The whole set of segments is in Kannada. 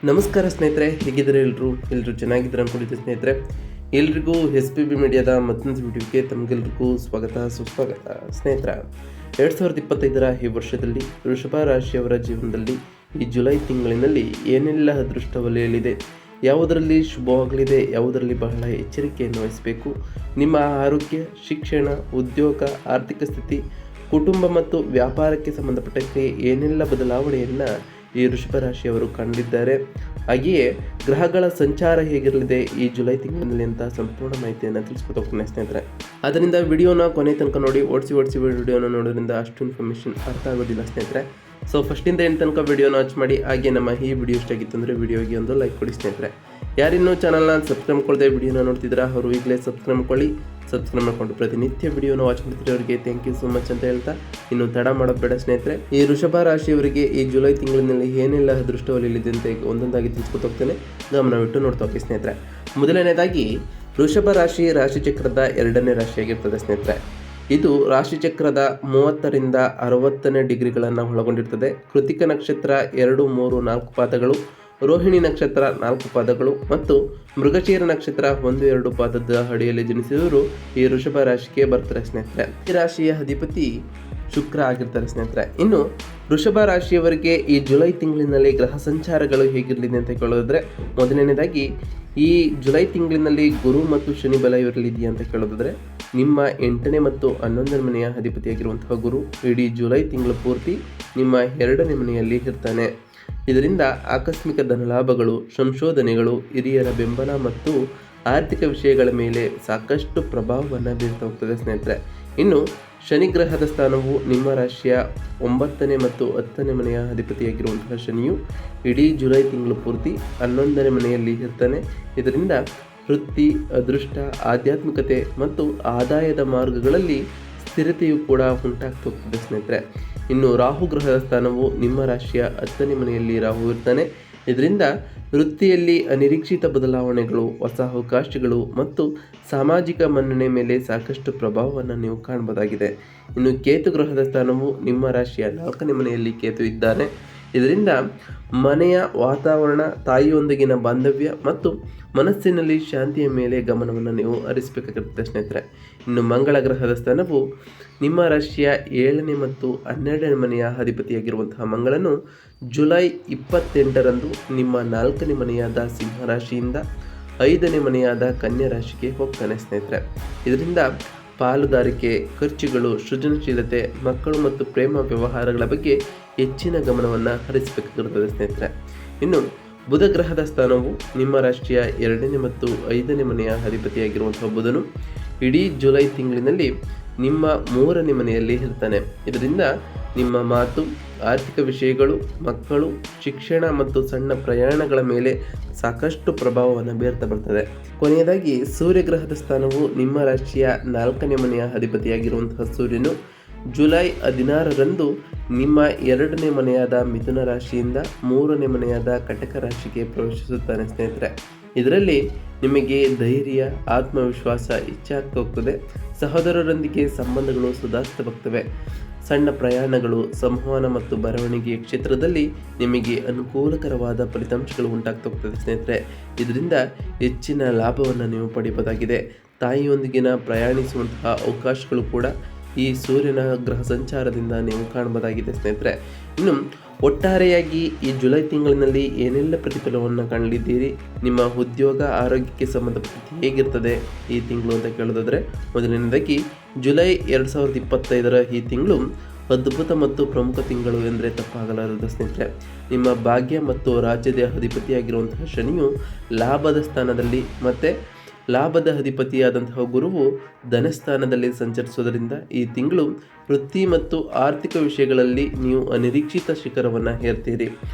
ನಮಸ್ಕಾರ ಸ್ನೇಹಿತರೆ, ಹೇಗಿದ್ದಾರೆ ಎಲ್ಲರೂ ಚೆನ್ನಾಗಿದ್ದಾರೆ ಅನ್ಕೊಂಡಿದ್ದೆ ಸ್ನೇಹಿತರೆ. ಎಲ್ರಿಗೂ SPB ಮೀಡಿಯಾದ ಮತ್ತೊಂದು ವಿಡಿಯೋಗೆ ತಮಗೆಲ್ರಿಗೂ ಸ್ವಾಗತ ಸುಸ್ವಾಗತ. ಸ್ನೇಹಿತರೆ, 2025ರ ಈ ವರ್ಷದಲ್ಲಿ ವೃಷಭ ರಾಶಿಯವರ ಜೀವನದಲ್ಲಿ ಈ ಜುಲೈ ತಿಂಗಳಿನಲ್ಲಿ ಏನೆಲ್ಲ ಅದೃಷ್ಟ ವಲಯಲಿದೆ, ಯಾವುದರಲ್ಲಿ ಶುಭವಾಗಲಿದೆ, ಯಾವುದರಲ್ಲಿ ಬಹಳ ಎಚ್ಚರಿಕೆಯನ್ನು ವಹಿಸಬೇಕು, ನಿಮ್ಮ ಆರೋಗ್ಯ, ಶಿಕ್ಷಣ, ಉದ್ಯೋಗ, ಆರ್ಥಿಕ ಸ್ಥಿತಿ, ಕುಟುಂಬ ಮತ್ತು ವ್ಯಾಪಾರಕ್ಕೆ ಸಂಬಂಧಪಟ್ಟಂತೆ ಏನೆಲ್ಲ ಬದಲಾವಣೆಯನ್ನು ಈ ವೃಷಭ ರಾಶಿಯವರು ಕಂಡಿದ್ದಾರೆ, ಹಾಗೆಯೇ ಗ್ರಹಗಳ ಸಂಚಾರ ಹೇಗಿರಲಿದೆ ಈ ಜುಲೈ ತಿಂಗಳಿನಲ್ಲಿ ಅಂತ ಸಂಪೂರ್ಣ ಮಾಹಿತಿಯನ್ನು ತಿಳಿಸ್ಕೊತ ಹೋಗ್ತೀನಿ ಸ್ನೇಹಿತರೆ. ಅದರಿಂದ ವಿಡಿಯೋನ ಕೊನೆ ತನಕ ನೋಡಿ. ಓಡಿಸಿ ವಿಡಿಯೋನ ನೋಡೋದ್ರಿಂದ ಅಷ್ಟು ಇನ್ಫಾರ್ಮೇಷನ್ ಅರ್ಥ ಆಗೋದಿಲ್ಲ ಸ್ನೇಹಿತರೆ. ಸೊ ಫಸ್ಟಿಂದ ಏನು ತನಕ ವಿಡಿಯೋನ ವಾಚ್ ಮಾಡಿ. ಹಾಗೆ ನಮ್ಮ ಈ ವಿಡಿಯೋ ಇಷ್ಟ ಆಗಿತ್ತು ಅಂದರೆ ವಿಡಿಯೋಗೆ ಒಂದು ಲೈಕ್ ಕೊಡಿ ಸ್ನೇಹಿತರೆ. ಯಾರಿನ್ನೂ ಚಾನಲ್ನ ಸಬ್ಸ್ಕ್ರೈಬ್ ಮಾಡ್ಕೊಳ್ಳದೆ ವಿಡಿಯೋನ ನೋಡ್ತಿದ್ದೀರಾ ಅವರು ಈಗಲೇ ಸಬ್ಸ್ಕ್ರೈಬ್ ಮಾಡ್ಕೊಳ್ಳಿ. ಸಬ್ಸ್ಕ್ರೈಬ್ ಮಾಡ್ಕೊಂಡು ಪ್ರತಿನಿತ್ಯ ವಿಡಿಯೋನ ವಾಚ್ ಮಾಡ್ತಿರೋ ಅವರಿಗೆ ಥ್ಯಾಂಕ್ ಯು ಸೋ ಮಚ್ ಅಂತ ಹೇಳ್ತಾ, ಇನ್ನು ತಡ ಮಾಡೋದು ಬೇಡ ಸ್ನೇಹಿತರೆ. ಈ ವೃಷಭ ರಾಶಿಯವರಿಗೆ ಈ ಜುಲೈ ತಿಂಗಳಿನಲ್ಲಿ ಏನೆಲ್ಲ ಅದೃಷ್ಟವಲ್ಲಿದೆ ಅಂತ ಒಂದೊಂದಾಗಿ ತಿಳಿಸ್ಕೊತ ಹೋಗ್ತೇನೆ. ಗಮನವಿಟ್ಟು ನೋಡ್ತಾ ಹೋಗಿ ಸ್ನೇಹಿತರೆ. ಮೊದಲನೇದಾಗಿ ವೃಷಭ ರಾಶಿ ರಾಶಿಚಕ್ರದ 2ನೇ ರಾಶಿಯಾಗಿರ್ತದೆ ಸ್ನೇಹಿತರೆ. ಇದು ರಾಶಿಚಕ್ರದ 30ರಿಂದ 60ನೇ ಡಿಗ್ರಿಗಳನ್ನು ಒಳಗೊಂಡಿರ್ತದೆ. ಕೃತಿಕ ನಕ್ಷತ್ರ 2, 3, 4 ಪಾದಗಳು, ರೋಹಿಣಿ ನಕ್ಷತ್ರ 4 ಪಾದಗಳು ಮತ್ತು ಮೃಗಶಿರ ನಕ್ಷತ್ರ 1, 2 ಪಾದದ ಅಡಿಯಲ್ಲಿ ಜನಿಸಿದವರು ಈ ವೃಷಭ ರಾಶಿಗೆ ಬರ್ತಾರೆ ಸ್ನೇಹಿತರೆ. ಈ ರಾಶಿಯ ಅಧಿಪತಿ ಶುಕ್ರ ಆಗಿರ್ತಾರೆ ಸ್ನೇಹಿತರೆ. ಇನ್ನು ವೃಷಭ ರಾಶಿಯವರಿಗೆ ಈ ಜುಲೈ ತಿಂಗಳಿನಲ್ಲಿ ಗ್ರಹ ಸಂಚಾರಗಳು ಹೇಗಿರಲಿದೆ ಅಂತ ಕೇಳೋದಾದ್ರೆ, ಮೊದಲನೇದಾಗಿ ಈ ಜುಲೈ ತಿಂಗಳಿನಲ್ಲಿ ಗುರು ಮತ್ತು ಶನಿ ಬಲ ಇರಲಿದೆಯಾ ಅಂತ ಕೇಳೋದಾದ್ರೆ, ನಿಮ್ಮ 8ನೇ ಮತ್ತು 11ನೇ ಮನೆಯ ಅಧಿಪತಿಯಾಗಿರುವಂತಹ ಗುರು ಇಡೀ ಜುಲೈ ತಿಂಗಳು ಪೂರ್ತಿ ನಿಮ್ಮ 2ನೇ ಮನೆಯಲ್ಲಿ ಇರ್ತಾನೆ. ಇದರಿಂದ ಆಕಸ್ಮಿಕ ಧನಲಾಭಗಳು, ಸಂಶೋಧನೆಗಳು, ಹಿರಿಯರ ಬೆಂಬಲ ಮತ್ತು ಆರ್ಥಿಕ ವಿಷಯಗಳ ಮೇಲೆ ಸಾಕಷ್ಟು ಪ್ರಭಾವವನ್ನು ಬೀರ್ತಾ ಹೋಗ್ತದೆ ಸ್ನೇಹಿತರೆ. ಇನ್ನು ಶನಿ ಗ್ರಹದ ಸ್ಥಾನವು ನಿಮ್ಮ ರಾಶಿಯ 9ನೇ ಮತ್ತು 10ನೇ ಮನೆಯ ಅಧಿಪತಿಯಾಗಿರುವಂತಹ ಶನಿಯು ಇಡೀ ಜುಲೈ ತಿಂಗಳು ಪೂರ್ತಿ 11ನೇ ಮನೆಯಲ್ಲಿ ಇರ್ತಾನೆ. ಇದರಿಂದ ವೃತ್ತಿ, ಅದೃಷ್ಟ, ಆಧ್ಯಾತ್ಮಿಕತೆ ಮತ್ತು ಆದಾಯದ ಮಾರ್ಗಗಳಲ್ಲಿ ಸ್ಥಿರತೆಯು ಕೂಡ ಉಂಟಾಗ್ತಾ ಹೋಗ್ತದೆ ಸ್ನೇಹಿತರೆ. ಇನ್ನು ರಾಹು ಗ್ರಹದ ಸ್ಥಾನವು ನಿಮ್ಮ ರಾಶಿಯ 10ನೇ ಮನೆಯಲ್ಲಿ ರಾಹು ಇರ್ತಾನೆ. ಇದರಿಂದ ವೃತ್ತಿಯಲ್ಲಿ ಅನಿರೀಕ್ಷಿತ ಬದಲಾವಣೆಗಳು, ಹೊಸ ಅವಕಾಶಗಳು ಮತ್ತು ಸಾಮಾಜಿಕ ಮನ್ನಣೆ ಮೇಲೆ ಸಾಕಷ್ಟು ಪ್ರಭಾವವನ್ನು ನೀವು ಕಾಣಬಹುದಾಗಿದೆ. ಇನ್ನು ಕೇತು ಗ್ರಹದ ಸ್ಥಾನವು ನಿಮ್ಮ ರಾಶಿಯ 4ನೇ ಮನೆಯಲ್ಲಿ ಕೇತು ಇದ್ದಾನೆ. ಇದರಿಂದ ಮನೆಯ ವಾತಾವರಣ, ತಾಯಿಯೊಂದಿಗಿನ ಬಾಂಧವ್ಯ ಮತ್ತು ಮನಸ್ಸಿನಲ್ಲಿ ಶಾಂತಿಯ ಮೇಲೆ ಗಮನವನ್ನು ನೀವು ಹರಿಸಬೇಕಾಗಿರುತ್ತೆ ಸ್ನೇಹಿತರೆ. ಇನ್ನು ಮಂಗಳ ಗ್ರಹದ ಸ್ಥಾನವು ನಿಮ್ಮ ರಾಶಿಯ 7ನೇ ಮತ್ತು 12ನೇ ಮನೆಯ ಅಧಿಪತಿಯಾಗಿರುವಂತಹ ಮಂಗಳನು ಜುಲೈ 28ರಂದು ನಿಮ್ಮ 4ನೇ ಮನೆಯಾದ ಸಿಂಹ ರಾಶಿಯಿಂದ 5ನೇ ಮನೆಯಾದ ಕನ್ಯಾ ರಾಶಿಗೆ ಹೋಗ್ತಾನೆ ಸ್ನೇಹಿತರೆ. ಇದರಿಂದ ಪಾಲುದಾರಿಕೆ, ಖರ್ಚುಗಳು, ಸೃಜನಶೀಲತೆ, ಮಕ್ಕಳು ಮತ್ತು ಪ್ರೇಮ ವ್ಯವಹಾರಗಳ ಬಗ್ಗೆ ಹೆಚ್ಚಿನ ಗಮನವನ್ನು ಹರಿಸಬೇಕಾಗಿರುತ್ತದೆ ಸ್ನೇಹಿತರೆ. ಇನ್ನು ಬುಧ ಗ್ರಹದ ಸ್ಥಾನವು ನಿಮ್ಮ ರಾಶಿಯ 2ನೇ ಮತ್ತು 5ನೇ ಮನೆಯ ಅಧಿಪತಿಯಾಗಿರುವಂತಹ ಬುಧನು ಇಡೀ ಜುಲೈ ತಿಂಗಳಿನಲ್ಲಿ ನಿಮ್ಮ 3ನೇ ಮನೆಯಲ್ಲಿ ಇರ್ತಾನೆ. ಇದರಿಂದ ನಿಮ್ಮ ಮಾತು, ಆರ್ಥಿಕ ವಿಷಯಗಳು, ಮಕ್ಕಳು, ಶಿಕ್ಷಣ ಮತ್ತು ಸಣ್ಣ ಪ್ರಯಾಣಗಳ ಮೇಲೆ ಸಾಕಷ್ಟು ಪ್ರಭಾವವನ್ನು ಬೀರ್ತಾ ಬರ್ತದೆ. ಕೊನೆಯದಾಗಿ ಸೂರ್ಯಗ್ರಹದ ಸ್ಥಾನವು ನಿಮ್ಮ ರಾಶಿಯ 4ನೇ ಮನೆಯ ಅಧಿಪತಿಯಾಗಿರುವಂತಹ ಸೂರ್ಯನು ಜುಲೈ 16ರಂದು ನಿಮ್ಮ 2ನೇ ಮನೆಯಾದ ಮಿಥುನ ರಾಶಿಯಿಂದ 3ನೇ ಮನೆಯಾದ ಕಟಕ ರಾಶಿಗೆ ಪ್ರವೇಶಿಸುತ್ತಾನೆ ಸ್ನೇಹಿತರೆ. ಇದರಲ್ಲಿ ನಿಮಗೆ ಧೈರ್ಯ, ಆತ್ಮವಿಶ್ವಾಸ ಹೆಚ್ಚಾಗ್ತಾ ಹೋಗ್ತದೆ. ಸಹೋದರರೊಂದಿಗೆ ಸಂಬಂಧಗಳು ಸುಧಾರಿಸ್ತಾ ಹೋಗ್ತವೆ. ಸಣ್ಣ ಪ್ರಯಾಣಗಳು, ಸಂವಹನ ಮತ್ತು ಬರವಣಿಗೆಯ ಕ್ಷೇತ್ರದಲ್ಲಿ ನಿಮಗೆ ಅನುಕೂಲಕರವಾದ ಫಲಿತಾಂಶಗಳು ಉಂಟಾಗ್ತಾ ಹೋಗ್ತದೆ ಸ್ನೇಹಿತರೆ. ಇದರಿಂದ ಹೆಚ್ಚಿನ ಲಾಭವನ್ನು ನೀವು ಪಡೆಯಬಹುದಾಗಿದೆ. ತಾಯಿಯೊಂದಿಗಿನ ಪ್ರಯಾಣಿಸುವಂತಹ ಅವಕಾಶಗಳು ಕೂಡ ಈ ಸೂರ್ಯನ ಗ್ರಹ ಸಂಚಾರದಿಂದ ನೀವು ಕಾಣಬಹುದಾಗಿದೆ ಸ್ನೇಹಿತರೆ. ಇನ್ನು ಒಟ್ಟಾರೆಯಾಗಿ ಈ ಜುಲೈ ತಿಂಗಳಿನಲ್ಲಿ ಏನೆಲ್ಲ ಪ್ರತಿಫಲವನ್ನು ಕಾಣಲಿದ್ದೀರಿ, ನಿಮ್ಮ ಉದ್ಯೋಗ, ಆರೋಗ್ಯಕ್ಕೆ ಸಂಬಂಧಪಟ್ಟ ಹೇಗಿರ್ತದೆ ಈ ತಿಂಗಳು ಅಂತ ಕೇಳೋದಾದರೆ, ಮೊದಲನೇದಾಗಿ ಜುಲೈ 2025ರ ಈ ತಿಂಗಳು ಅದ್ಭುತ ಮತ್ತು ಪ್ರಮುಖ ತಿಂಗಳು ಎಂದರೆ ತಪ್ಪಾಗಲಾರದು ಸ್ನೇಹಿತರೆ. ನಿಮ್ಮ ಭಾಗ್ಯ ಮತ್ತು ರಾಜ್ಯದ ಅಧಿಪತಿಯಾಗಿರುವಂತಹ ಶನಿಯು ಲಾಭದ ಸ್ಥಾನದಲ್ಲಿ ಮತ್ತು ಲಾಭದ ಅಧಿಪತಿಯಾದಂತಹ ಗುರುವು ಧನಸ್ಥಾನದಲ್ಲಿ ಸಂಚರಿಸುವುದರಿಂದ ಈ ತಿಂಗಳು ವೃತ್ತಿ ಮತ್ತು ಆರ್ಥಿಕ ವಿಷಯಗಳಲ್ಲಿ ನೀವು ಅನಿರೀಕ್ಷಿತ ಶಿಖರವನ್ನು ಏರ್ತೀರಿ.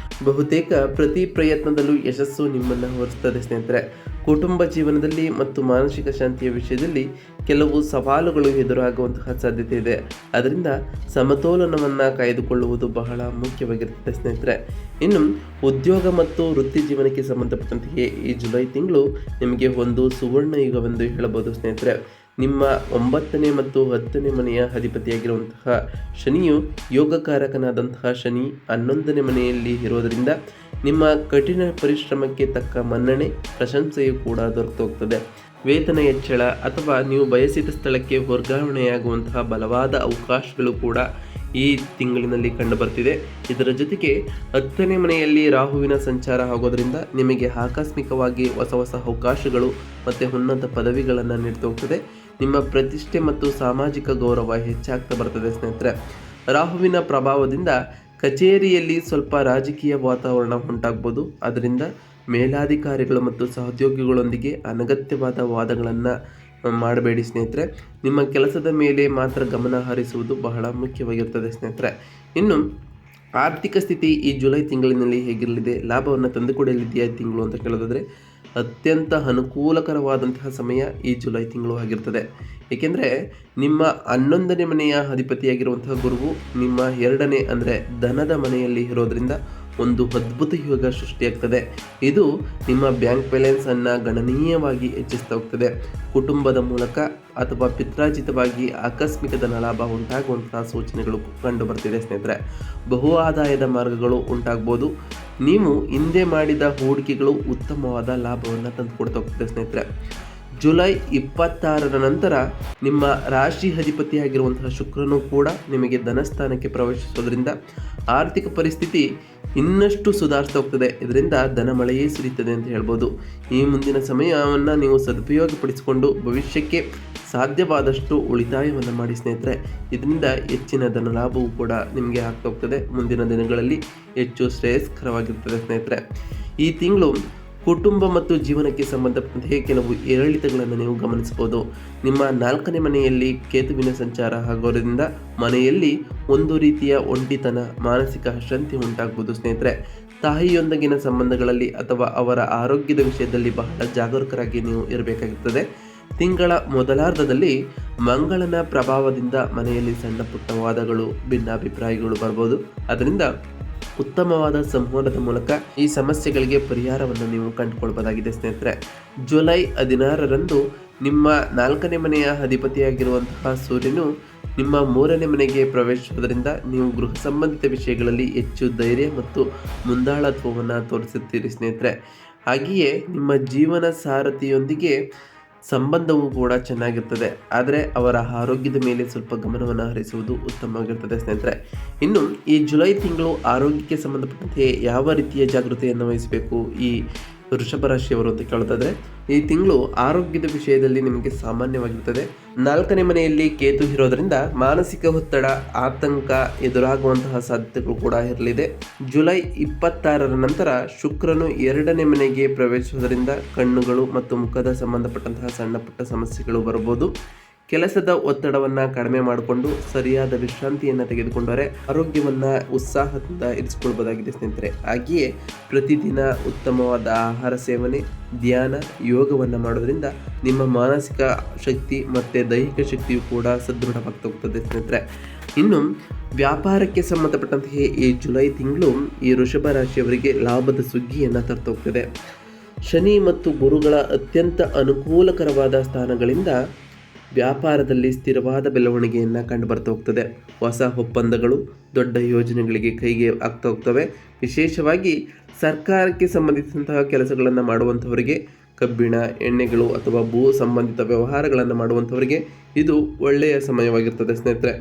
ಬಹುತೇಕ ಪ್ರತಿ ಪ್ರಯತ್ನದಲ್ಲೂ ಯಶಸ್ಸು ನಿಮ್ಮನ್ನು ಹೊರಿಸುತ್ತದೆ ಸ್ನೇಹಿತರೆ. ಕುಟುಂಬ ಜೀವನದಲ್ಲಿ ಮತ್ತು ಮಾನಸಿಕ ಶಾಂತಿಯ ವಿಷಯದಲ್ಲಿ ಕೆಲವು ಸವಾಲುಗಳು ಎದುರಾಗುವಂತಹ ಸಾಧ್ಯತೆ ಇದೆ. ಅದರಿಂದ ಸಮತೋಲನವನ್ನು ಕಾಯ್ದುಕೊಳ್ಳುವುದು ಬಹಳ ಮುಖ್ಯವಾಗಿರುತ್ತದೆ ಸ್ನೇಹಿತರೆ. ಇನ್ನು ಉದ್ಯೋಗ ಮತ್ತು ವೃತ್ತಿ ಜೀವನಕ್ಕೆ ಸಂಬಂಧಪಟ್ಟಂತೆಯೇ ಈ ಜುಲೈ ತಿಂಗಳು ನಿಮಗೆ ಒಂದು ಸುವರ್ಣ ಯುಗವೆಂದು ಹೇಳಬಹುದು ಸ್ನೇಹಿತರೆ. ನಿಮ್ಮ 9ನೇ ಮತ್ತು 10ನೇ ಮನೆಯ ಅಧಿಪತಿಯಾಗಿರುವಂತಹ ಶನಿಯು ಯೋಗಕಾರಕನಾದಂತಹ ಶನಿ 11ನೇ ಮನೆಯಲ್ಲಿ ಇರೋದರಿಂದ ನಿಮ್ಮ ಕಠಿಣ ಪರಿಶ್ರಮಕ್ಕೆ ತಕ್ಕ ಮನ್ನಣೆ ಪ್ರಶಂಸೆಯೂ ಕೂಡ ದೊರೆತು ಹೋಗ್ತದೆ. ವೇತನ ಹೆಚ್ಚಳ ಅಥವಾ ನೀವು ಬಯಸಿದ ಸ್ಥಳಕ್ಕೆ ವರ್ಗಾವಣೆಯಾಗುವಂತಹ ಬಲವಾದ ಅವಕಾಶಗಳು ಕೂಡ ಈ ತಿಂಗಳಿನಲ್ಲಿ ಕಂಡುಬರ್ತಿದೆ. ಇದರ ಜೊತೆಗೆ 10ನೇ ಮನೆಯಲ್ಲಿ ರಾಹುವಿನ ಸಂಚಾರ ಆಗೋದ್ರಿಂದ ನಿಮಗೆ ಆಕಸ್ಮಿಕವಾಗಿ ಹೊಸ ಹೊಸ ಅವಕಾಶಗಳು ಮತ್ತು ಉನ್ನತ ಪದವಿಗಳನ್ನು ನೀಡ್ತಾ ಹೋಗ್ತದೆ. ನಿಮ್ಮ ಪ್ರತಿಷ್ಠೆ ಮತ್ತು ಸಾಮಾಜಿಕ ಗೌರವ ಹೆಚ್ಚಾಗ್ತಾ ಬರ್ತದೆ ಸ್ನೇಹಿತರೆ. ರಾಹುವಿನ ಪ್ರಭಾವದಿಂದ ಕಚೇರಿಯಲ್ಲಿ ಸ್ವಲ್ಪ ರಾಜಕೀಯ ವಾತಾವರಣ ಉಂಟಾಗ್ಬೋದು. ಅದರಿಂದ ಮೇಲಾಧಿಕಾರಿಗಳು ಮತ್ತು ಸಹೋದ್ಯೋಗಿಗಳೊಂದಿಗೆ ಅನಗತ್ಯವಾದ ವಾದಗಳನ್ನು ಮಾಡಬೇಡಿ ಸ್ನೇಹಿತರೆ. ನಿಮ್ಮ ಕೆಲಸದ ಮೇಲೆ ಮಾತ್ರ ಗಮನ ಹರಿಸುವುದು ಬಹಳ ಮುಖ್ಯವಾಗಿರ್ತದೆ ಸ್ನೇಹಿತರೆ. ಇನ್ನು ಆರ್ಥಿಕ ಸ್ಥಿತಿ ಈ ಜುಲೈ ತಿಂಗಳಿನಲ್ಲಿ ಹೇಗಿರಲಿದೆ, ಲಾಭವನ್ನು ತಂದುಕೊಡಲಿದೆಯಾ ಈ ತಿಂಗಳು ಅಂತ ಕೇಳೋದಾದರೆ ಅತ್ಯಂತ ಅನುಕೂಲಕರವಾದಂತಹ ಸಮಯ ಈ ಜುಲೈ ತಿಂಗಳು ಆಗಿರ್ತದೆ. ಏಕೆಂದರೆ ನಿಮ್ಮ 11ನೇ ಮನೆಯ ಅಧಿಪತಿಯಾಗಿರುವಂತಹ ಗುರುವು ನಿಮ್ಮ 2ನೇ ಅಂದರೆ ಧನದ ಮನೆಯಲ್ಲಿ ಇರೋದ್ರಿಂದ ಒಂದು ಅದ್ಭುತ ಯೋಗ ಸೃಷ್ಟಿಯಾಗ್ತದೆ. ಇದು ನಿಮ್ಮ ಬ್ಯಾಂಕ್ ಬ್ಯಾಲೆನ್ಸನ್ನು ಗಣನೀಯವಾಗಿ ಹೆಚ್ಚಿಸ್ತಾ ಹೋಗ್ತದೆ. ಕುಟುಂಬದ ಮೂಲಕ ಅಥವಾ ಪಿತ್ರಾರ್ಜಿತವಾಗಿ ಆಕಸ್ಮಿಕ ಧನ ಲಾಭ ಉಂಟಾಗುವಂತಹ ಸೂಚನೆಗಳು ಕಂಡು ಬರ್ತಿದೆ ಸ್ನೇಹಿತರೆ. ಬಹು ಆದಾಯದ ಮಾರ್ಗಗಳು ಉಂಟಾಗ್ಬೋದು. ನೀವು ಹಿಂದೆ ಮಾಡಿದ ಹೂಡಿಕೆಗಳು ಉತ್ತಮವಾದ ಲಾಭವನ್ನು ತಂದುಕೊಡ್ತಾ ಹೋಗ್ತದೆ ಸ್ನೇಹಿತರೆ. ಜುಲೈ 26ರ ನಂತರ ನಿಮ್ಮ ರಾಶಿ ಅಧಿಪತಿಯಾಗಿರುವಂತಹ ಶುಕ್ರನು ಕೂಡ ನಿಮಗೆ ಧನಸ್ಥಾನಕ್ಕೆ ಪ್ರವೇಶಿಸೋದ್ರಿಂದ ಆರ್ಥಿಕ ಪರಿಸ್ಥಿತಿ ಇನ್ನಷ್ಟು ಸುಧಾರಿಸ್ತಾ ಹೋಗ್ತದೆ. ಇದರಿಂದ ಧನ ಮಳೆಯೇ ಸುರಿಯುತ್ತದೆ ಅಂತ ಹೇಳ್ಬೋದು. ಈ ಮುಂದಿನ ಸಮಯವನ್ನು ನೀವು ಸದುಪಯೋಗಪಡಿಸಿಕೊಂಡು ಭವಿಷ್ಯಕ್ಕೆ ಸಾಧ್ಯವಾದಷ್ಟು ಉಳಿತಾಯವನ್ನು ಮಾಡಿ ಸ್ನೇಹಿತರೆ. ಇದರಿಂದ ಹೆಚ್ಚಿನ ಧನ ಲಾಭವೂ ಕೂಡ ನಿಮಗೆ ಆಗ್ತಾ ಹೋಗ್ತದೆ. ಮುಂದಿನ ದಿನಗಳಲ್ಲಿ ಹೆಚ್ಚು ಶ್ರೇಯಸ್ಕರವಾಗಿರ್ತದೆ ಸ್ನೇಹಿತರೆ. ಈ ತಿಂಗಳು ಕುಟುಂಬ ಮತ್ತು ಜೀವನಕ್ಕೆ ಸಂಬಂಧಪಟ್ಟಂತೆ ಕೆಲವು ಏರಿಳಿತಗಳನ್ನು ನೀವು ಗಮನಿಸಬಹುದು. ನಿಮ್ಮ 4ನೇ ಮನೆಯಲ್ಲಿ ಕೇತುವಿನ ಸಂಚಾರ ಆಗೋದ್ರಿಂದ ಮನೆಯಲ್ಲಿ ಒಂದು ರೀತಿಯ ಒಂಟಿತನ, ಮಾನಸಿಕ ಅಶಾಂತಿ ಉಂಟಾಗ್ಬೋದು ಸ್ನೇಹಿತರೆ. ತಾಯಿಯೊಂದಿಗಿನ ಸಂಬಂಧಗಳಲ್ಲಿ ಅಥವಾ ಅವರ ಆರೋಗ್ಯದ ವಿಷಯದಲ್ಲಿ ಬಹಳ ಜಾಗರೂಕರಾಗಿ ನೀವು ಇರಬೇಕಾಗುತ್ತದೆ. ತಿಂಗಳ ಮೊದಲಾರ್ಧದಲ್ಲಿ ಮಂಗಳನ ಪ್ರಭಾವದಿಂದ ಮನೆಯಲ್ಲಿ ಸಣ್ಣ ಪುಟ್ಟ ವಾದಗಳು, ಭಿನ್ನಾಭಿಪ್ರಾಯಗಳು ಬರ್ಬೋದು. ಅದರಿಂದ ಉತ್ತಮವಾದ ಸಂವಹನದ ಮೂಲಕ ಈ ಸಮಸ್ಯೆಗಳಿಗೆ ಪರಿಹಾರವನ್ನು ನೀವು ಕಂಡುಕೊಳ್ಬೋದಾಗಿದೆ ಸ್ನೇಹಿತರೆ. ಜುಲೈ 16ರಂದು ನಿಮ್ಮ 4ನೇ ಮನೆಯ ಅಧಿಪತಿಯಾಗಿರುವಂತಹ ಸೂರ್ಯನು ನಿಮ್ಮ 3ನೇ ಮನೆಗೆ ಪ್ರವೇಶಿಸುವುದರಿಂದ ನೀವು ಗೃಹ ಸಂಬಂಧಿತ ವಿಷಯಗಳಲ್ಲಿ ಹೆಚ್ಚು ಧೈರ್ಯ ಮತ್ತು ಮುಂದಾಳತ್ವವನ್ನು ತೋರಿಸುತ್ತೀರಿ ಸ್ನೇಹಿತರೆ. ಹಾಗೆಯೇ ನಿಮ್ಮ ಜೀವನ ಸಾರಥಿಯೊಂದಿಗೆ ಸಂಬಂಧವೂ ಕೂಡ ಚೆನ್ನಾಗಿರ್ತದೆ. ಆದರೆ ಅವರ ಆರೋಗ್ಯದ ಮೇಲೆ ಸ್ವಲ್ಪ ಗಮನವನ್ನು ಹರಿಸುವುದು ಉತ್ತಮವಾಗಿರ್ತದೆ ಸ್ನೇಹಿತರೆ. ಇನ್ನು ಈ ಜುಲೈ ತಿಂಗಳು ಆರೋಗ್ಯಕ್ಕೆ ಸಂಬಂಧಪಟ್ಟಂತೆ ಯಾವ ರೀತಿಯ ಜಾಗೃತಿಯನ್ನು ವಹಿಸಬೇಕು ಈ ವೃಷಭ ರಾಶಿಯವರು ಅಂತ ಕೇಳೋದಾದರೆ, ಈ ತಿಂಗಳು ಆರೋಗ್ಯದ ವಿಷಯದಲ್ಲಿ ನಿಮಗೆ ಸಾಮಾನ್ಯವಾಗಿರ್ತದೆ. 4ನೇ ಮನೆಯಲ್ಲಿ ಕೇತು ಇರೋದರಿಂದ ಮಾನಸಿಕ ಒತ್ತಡ, ಆತಂಕ ಎದುರಾಗುವಂತಹ ಸಾಧ್ಯತೆಗಳು ಕೂಡ ಇರಲಿದೆ. ಜುಲೈ 26ರ ನಂತರ ಶುಕ್ರನು 2ನೇ ಮನೆಗೆ ಪ್ರವೇಶಿಸುವುದರಿಂದ ಕಣ್ಣುಗಳು ಮತ್ತು ಮುಖದ ಸಂಬಂಧಪಟ್ಟಂತಹ ಸಣ್ಣ ಪುಟ್ಟ ಸಮಸ್ಯೆಗಳು ಬರಬಹುದು. ಕೆಲಸದ ಒತ್ತಡವನ್ನು ಕಡಿಮೆ ಮಾಡಿಕೊಂಡು ಸರಿಯಾದ ವಿಶ್ರಾಂತಿಯನ್ನು ತೆಗೆದುಕೊಂಡರೆ ಆರೋಗ್ಯವನ್ನು ಉತ್ಸಾಹದಿಂದ ಇರಿಸಿಕೊಳ್ಬೋದಾಗಿದೆ ಸ್ನೇಹಿತರೆ. ಹಾಗೆಯೇ ಪ್ರತಿದಿನ ಉತ್ತಮವಾದ ಆಹಾರ ಸೇವನೆ, ಧ್ಯಾನ, ಯೋಗವನ್ನು ಮಾಡೋದ್ರಿಂದ ನಿಮ್ಮ ಮಾನಸಿಕ ಶಕ್ತಿ ಮತ್ತು ದೈಹಿಕ ಶಕ್ತಿಯು ಕೂಡ ಸದೃಢವಾಗ್ತಾ ಹೋಗ್ತದೆ ಸ್ನೇಹಿತರೆ. ಇನ್ನು ವ್ಯಾಪಾರಕ್ಕೆ ಸಂಬಂಧಪಟ್ಟಂತೆ ಈ ಜುಲೈ ತಿಂಗಳು ಈ ವೃಷಭ ರಾಶಿಯವರಿಗೆ ಲಾಭದ ಸುಗ್ಗಿಯನ್ನು ತರ್ತಾ ಹೋಗ್ತದೆ. ಶನಿ ಮತ್ತು ಗುರುಗಳ ಅತ್ಯಂತ ಅನುಕೂಲಕರವಾದ ಸ್ಥಾನಗಳಿಂದ ವ್ಯಾಪಾರದಲ್ಲಿ ಸ್ಥಿರವಾದ ಬೆಳವಣಿಗೆಯನ್ನು ಕಂಡು ಬರ್ತಾ ಹೋಗ್ತದೆ. ಹೊಸ ಒಪ್ಪಂದಗಳು, ದೊಡ್ಡ ಯೋಜನೆಗಳಿಗೆ ಕೈಗೆ ಆಗ್ತಾ ಹೋಗ್ತವೆ. ವಿಶೇಷವಾಗಿ ಸರ್ಕಾರಕ್ಕೆ ಸಂಬಂಧಿಸಿದಂತಹ ಕೆಲಸಗಳನ್ನು ಮಾಡುವಂಥವರಿಗೆ, ಕಬ್ಬಿಣ, ಎಣ್ಣೆಗಳು ಅಥವಾ ಭೂ ಸಂಬಂಧಿತ ವ್ಯವಹಾರಗಳನ್ನು ಮಾಡುವಂಥವರಿಗೆ ಇದು ಒಳ್ಳೆಯ ಸಮಯವಾಗಿರ್ತದೆ ಸ್ನೇಹಿತರೆ.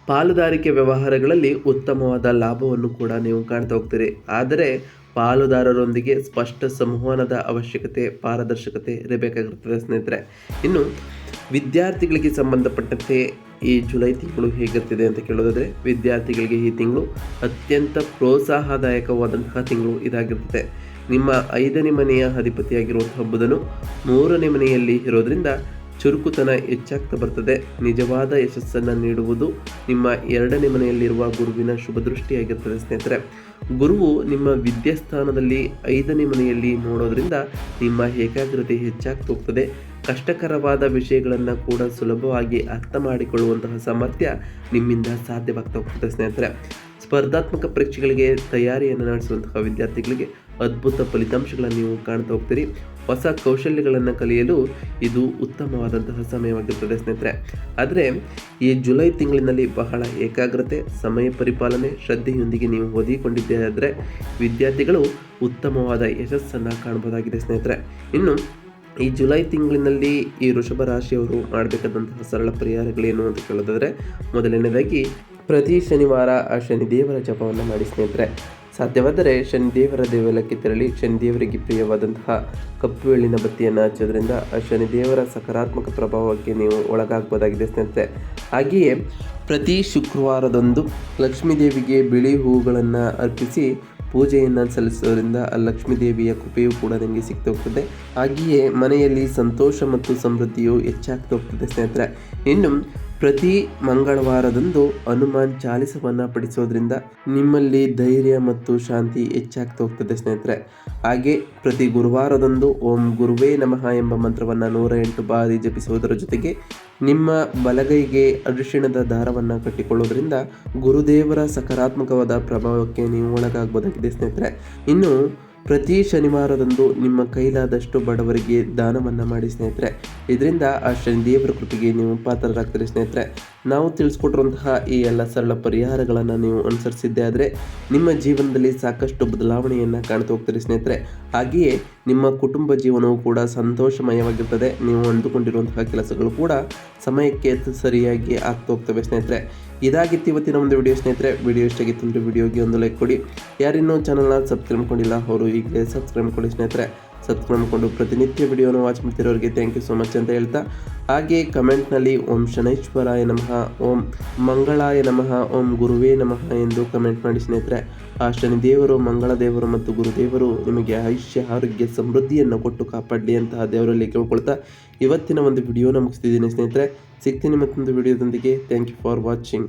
ಪಾಲುದಾರಿಕೆ ವ್ಯವಹಾರಗಳಲ್ಲಿ ಉತ್ತಮವಾದ ಲಾಭವನ್ನು ಕೂಡ ನೀವು ಕಾಣ್ತಾ ಹೋಗ್ತೀರಿ. ಆದರೆ ಪಾಲುದಾರರೊಂದಿಗೆ ಸ್ಪಷ್ಟ ಸಂವಹನದ ಅವಶ್ಯಕತೆ, ಪಾರದರ್ಶಕತೆ ಇರಬೇಕಾಗಿರ್ತದೆ ಸ್ನೇಹಿತರೆ. ಇನ್ನು ವಿದ್ಯಾರ್ಥಿಗಳಿಗೆ ಸಂಬಂಧಪಟ್ಟಂತೆ ಈ ಜುಲೈ ತಿಂಗಳು ಹೇಗಿರ್ತಿದೆ ಅಂತ ಕೇಳೋದಾದರೆ, ವಿದ್ಯಾರ್ಥಿಗಳಿಗೆ ಈ ತಿಂಗಳು ಅತ್ಯಂತ ಪ್ರೋತ್ಸಾಹದಾಯಕವಾದಂತಹ ತಿಂಗಳು ಇದಾಗಿರ್ತದೆ. ನಿಮ್ಮ 5ನೇ ಮನೆಯ ಅಧಿಪತಿಯಾಗಿರುವಂತಹ ಬುಧನು 3ನೇ ಮನೆಯಲ್ಲಿ ಇರೋದ್ರಿಂದ ಚುರುಕುತನ ಹೆಚ್ಚಾಗ್ತಾ ಬರ್ತದೆ. ನಿಜವಾದ ಯಶಸ್ಸನ್ನು ನೀಡುವುದು ನಿಮ್ಮ 2ನೇ ಮನೆಯಲ್ಲಿರುವ ಗುರುವಿನ ಶುಭ ದೃಷ್ಟಿಯಾಗಿರ್ತದೆ ಸ್ನೇಹಿತರೆ. ಗುರುವು ನಿಮ್ಮ ವಿದ್ಯಾಸ್ಥಾನದಲ್ಲಿ 5ನೇ ಮನೆಯಲ್ಲಿ ನೋಡೋದ್ರಿಂದ ನಿಮ್ಮ ಏಕಾಗ್ರತೆ ಹೆಚ್ಚಾಗ್ತಾ ಹೋಗ್ತದೆ. ಕಷ್ಟಕರವಾದ ವಿಷಯಗಳನ್ನು ಕೂಡ ಸುಲಭವಾಗಿ ಅರ್ಥ ಮಾಡಿಕೊಳ್ಳುವಂತಹ ಸಾಮರ್ಥ್ಯ ನಿಮ್ಮಿಂದ ಸಾಧ್ಯವಾಗ್ತಾ ಹೋಗ್ತದೆ ಸ್ನೇಹಿತರೆ. ಸ್ಪರ್ಧಾತ್ಮಕ ಪರೀಕ್ಷೆಗಳಿಗೆ ತಯಾರಿಯನ್ನು ನಡೆಸುವಂತಹ ವಿದ್ಯಾರ್ಥಿಗಳಿಗೆ ಅದ್ಭುತ ಫಲಿತಾಂಶಗಳನ್ನು ನೀವು ಕಾಣ್ತಾ ಹೋಗ್ತೀರಿ. ಹೊಸ ಕೌಶಲ್ಯಗಳನ್ನು ಕಲಿಯಲು ಇದು ಉತ್ತಮವಾದಂತಹ ಸಮಯವಾಗಿರ್ತದೆ ಸ್ನೇಹಿತರೆ. ಆದರೆ ಈ ಜುಲೈ ತಿಂಗಳಿನಲ್ಲಿ ಬಹಳ ಏಕಾಗ್ರತೆ, ಸಮಯ ಪರಿಪಾಲನೆ, ಶ್ರದ್ಧೆಯೊಂದಿಗೆ ನೀವು ಓದಿಕೊಂಡಿದ್ದೇ ಆದರೆ ವಿದ್ಯಾರ್ಥಿಗಳು ಉತ್ತಮವಾದ ಯಶಸ್ಸನ್ನು ಕಾಣಬಹುದಾಗಿದೆ ಸ್ನೇಹಿತರೆ. ಇನ್ನು ಈ ಜುಲೈ ತಿಂಗಳಿನಲ್ಲಿ ಈ ವೃಷಭ ರಾಶಿಯವರು ಮಾಡಬೇಕಾದಂತಹ ಸರಳ ಪರಿಹಾರಗಳೇನು ಅಂತ ಕೇಳೋದಾದರೆ, ಮೊದಲನೇದಾಗಿ ಪ್ರತಿ ಶನಿವಾರ ಆ ಶನಿದೇವರ ಜಪವನ್ನು ಮಾಡಿ ಸ್ನೇಹಿತರೆ. ಸಾಧ್ಯವಾದರೆ ಶನಿದೇವರ ದೇವಾಲಯಕ್ಕೆ ತೆರಳಿ ಶನಿದೇವರಿಗೆ ಪ್ರಿಯವಾದಂತಹ ಕಪ್ಪು ಎಳ್ಳಿನ ಬತ್ತಿಯನ್ನು ಹಚ್ಚೋದ್ರಿಂದ ಆ ಶನಿದೇವರ ಸಕಾರಾತ್ಮಕ ಪ್ರಭಾವಕ್ಕೆ ನೀವು ಒಳಗಾಗಬಹುದಾಗಿದೆ ಸ್ನೇಹಿತರೆ. ಹಾಗೆಯೇ ಪ್ರತಿ ಶುಕ್ರವಾರದಂದು ಲಕ್ಷ್ಮೀದೇವಿಗೆ ಬಿಳಿ ಹೂವುಗಳನ್ನು ಅರ್ಪಿಸಿ ಪೂಜೆಯನ್ನು ಸಲ್ಲಿಸೋದ್ರಿಂದ ಆ ಲಕ್ಷ್ಮೀದೇವಿಯ ಕೃಪೆಯೂ ಕೂಡ ನಿಮಗೆ ಸಿಗ್ತಾ ಹೋಗ್ತದೆ. ಹಾಗೆಯೇ ಮನೆಯಲ್ಲಿ ಸಂತೋಷ ಮತ್ತು ಸಮೃದ್ಧಿಯು ಹೆಚ್ಚಾಗ್ತಾ ಹೋಗ್ತದೆ ಸ್ನೇಹಿತರೆ. ಇನ್ನು ಪ್ರತಿ ಮಂಗಳವಾರದಂದು ಹನುಮಾನ್ ಚಾಲಿಸವನ್ನು ಪಠಿಸೋದ್ರಿಂದ ನಿಮ್ಮಲ್ಲಿ ಧೈರ್ಯ ಮತ್ತು ಶಾಂತಿ ಹೆಚ್ಚಾಗ್ತಾ ಹೋಗ್ತದೆ ಸ್ನೇಹಿತರೆ. ಹಾಗೆ ಪ್ರತಿ ಗುರುವಾರದಂದು ಓಂ ಗುರುವೇ ನಮಃ ಎಂಬ ಮಂತ್ರವನ್ನು 108 ಬಾರಿ ಜಪಿಸುವುದರ ಜೊತೆಗೆ ನಿಮ್ಮ ಬಲಗೈಗೆ ಅರಿಶಿಣದ ದಾರವನ್ನು ಕಟ್ಟಿಕೊಳ್ಳೋದ್ರಿಂದ ಗುರುದೇವರ ಸಕಾರಾತ್ಮಕವಾದ ಪ್ರಭಾವಕ್ಕೆ ನೀವು ಒಳಗಾಗಬಹುದಾಗಿದೆ ಸ್ನೇಹಿತರೆ. ಇನ್ನು ಪ್ರತಿ ಶನಿವಾರದಂದು ನಿಮ್ಮ ಕೈಲಾದಷ್ಟು ಬಡವರಿಗೆ ದಾನವನ್ನು ಮಾಡಿ ಸ್ನೇಹಿತರೆ. ಇದರಿಂದ ಆ ಶನಿದೇವರ ಕೃಪೆಗೆ ನೀವು ಪಾತ್ರರಾಗ್ತೀರಿ ಸ್ನೇಹಿತರೆ. ನಾವು ತಿಳಿಸ್ಕೊಟ್ಟಿರುವಂತಹ ಈ ಎಲ್ಲ ಸರಳ ಪರಿಹಾರಗಳನ್ನು ನೀವು ಅನುಸರಿಸಿದ್ದೇ ಆದರೆ ನಿಮ್ಮ ಜೀವನದಲ್ಲಿ ಸಾಕಷ್ಟು ಬದಲಾವಣೆಯನ್ನು ಕಾಣ್ತಾ ಹೋಗ್ತೀರಿ ಸ್ನೇಹಿತರೆ. ಹಾಗೆಯೇ ನಿಮ್ಮ ಕುಟುಂಬ ಜೀವನವೂ ಕೂಡ ಸಂತೋಷಮಯವಾಗಿರ್ತದೆ. ನೀವು ಅಂದುಕೊಂಡಿರುವಂತಹ ಕೆಲಸಗಳು ಕೂಡ ಸಮಯಕ್ಕೆ ಸರಿಯಾಗಿ ಆಗ್ತಾ ಹೋಗ್ತವೆ ಸ್ನೇಹಿತರೆ. ಇದಾಗಿತ್ತು ಇವತ್ತಿನ ಒಂದು ವಿಡಿಯೋ ಸ್ನೇಹಿತರೆ. ವಿಡಿಯೋ ಇಷ್ಟ ಆಗಿತ್ತು ಅಂದರೆ ವಿಡಿಯೋಗೆ ಒಂದು ಲೈಕ್ ಕೊಡಿ. ಯಾರಿನ್ನೂ ಚಾನಲ್ನ ಸಬ್ಸ್ಕ್ರೈಬ್ ಮಾಡಿಲ್ಲ ಅವರು ಈಗಲೇ ಸಬ್ಸ್ಕ್ರೈಬ್ ಕೊಡಿ ಸ್ನೇಹಿತರೆ. ಸಬ್ಸ್ಕ್ರೈಬ್ ಮಾಡಿಕೊಂಡು ಪ್ರತಿನಿತ್ಯ ವಿಡಿಯೋನ ವಾಚ್ ಮಾಡ್ತಿರೋರಿಗೆ ಥ್ಯಾಂಕ್ ಯು ಸೊ ಮಚ್ ಅಂತ ಹೇಳ್ತಾ, ಹಾಗೆ ಕಮೆಂಟ್ನಲ್ಲಿ ಓಂ ಶನೈಶ್ವರಾಯ ನಮಃ, ಓಂ ಮಂಗಳಾಯ ನಮಃ, ಓಂ ಗುರುವೇ ನಮಃ ಎಂದು ಕಮೆಂಟ್ ಮಾಡಿ ಸ್ನೇಹಿತರೆ. ಆ ಶನಿದೇವರು, ಮಂಗಳ ದೇವರು ಮತ್ತು ಗುರುದೇವರು ನಿಮಗೆ ಆಯುಷ್ಯ, ಆರೋಗ್ಯ, ಸಮೃದ್ಧಿಯನ್ನು ಕೊಟ್ಟು ಕಾಪಾಡಲಿ ಅಂತಹ ದೇವರಲ್ಲಿ ಕೇಳ್ಕೊಳ್ತಾ ಇವತ್ತಿನ ಒಂದು ವಿಡಿಯೋನ ಮುಗಿಸ್ತಿದ್ದೀನಿ ಸ್ನೇಹಿತರೆ. ಸಿಗ್ತೀನಿ ಮತ್ತೊಂದು ವಿಡಿಯೋದೊಂದಿಗೆ. Thank you for watching.